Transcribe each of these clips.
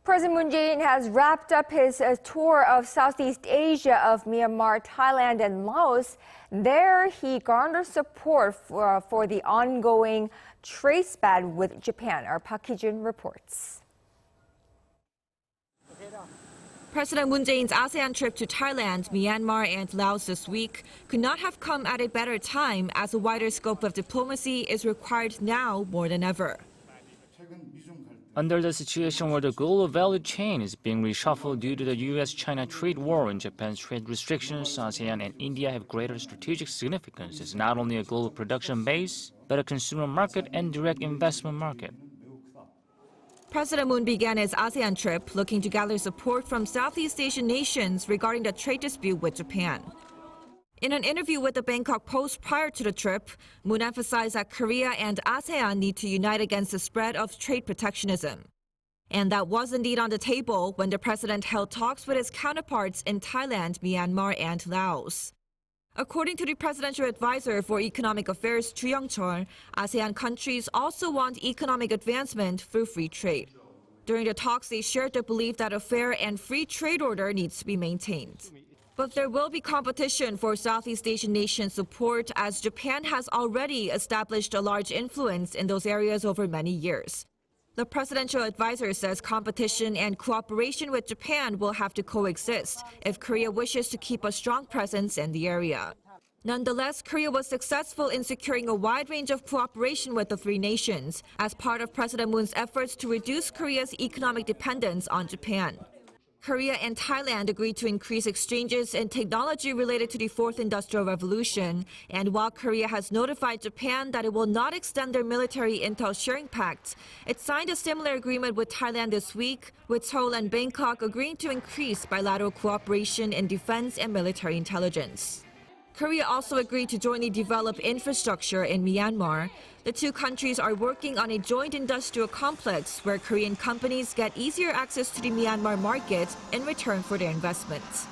President Moon Jae-in has wrapped up his tour of Southeast Asia of Myanmar, Thailand, and Laos. There, he garnered support for the ongoing trade spat with Japan. Our Park Hee-jun reports. President Moon Jae-in's ASEAN trip to Thailand, Myanmar, and Laos this week could not have come at a better time, as a wider scope of diplomacy is required now more than ever. Under the situation where the global value chain is being reshuffled due to the U.S.-China trade war and Japan's trade restrictions, ASEAN and India have greater strategic significance as not only a global production base, but a consumer market and direct investment market. President Moon began his ASEAN trip looking to gather support from Southeast Asian nations regarding the trade dispute with Japan. In an interview with the Bangkok Post prior to the trip, Moon emphasized that Korea and ASEAN need to unite against the spread of trade protectionism. And that was indeed on the table when the president held talks with his counterparts in Thailand, Myanmar, and Laos. According to the presidential advisor for economic affairs, Chu Young-chol, ASEAN countries also want economic advancement through free trade. During the talks, they shared the belief that a fair and free trade order needs to be maintained. But there will be competition for Southeast Asian nations' support, as Japan has already established a large influence in those areas over many years. The presidential advisor says competition and cooperation with Japan will have to coexist if Korea wishes to keep a strong presence in the area. Nonetheless, Korea was successful in securing a wide range of cooperation with the three nations as part of President Moon's efforts to reduce Korea's economic dependence on Japan. Korea and Thailand agreed to increase exchanges in technology related to the Fourth Industrial Revolution, and while Korea has notified Japan that it will not extend their military intel sharing pact, it signed a similar agreement with Thailand this week, with Seoul and Bangkok agreeing to increase bilateral cooperation in defense and military intelligence. Korea also agreed to jointly develop infrastructure in Myanmar. The two countries are working on a joint industrial complex where Korean companies get easier access to the Myanmar market in return for their investments.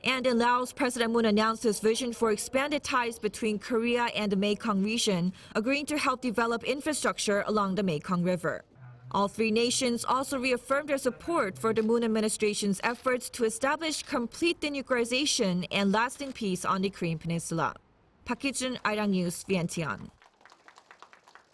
And in Laos, President Moon announced his vision for expanded ties between Korea and the Mekong region, agreeing to help develop infrastructure along the Mekong River. All three nations also reaffirmed their support for the Moon administration's efforts to establish complete denuclearization and lasting peace on the Korean Peninsula. Park Hee-jun, Arirang News, Vientiane.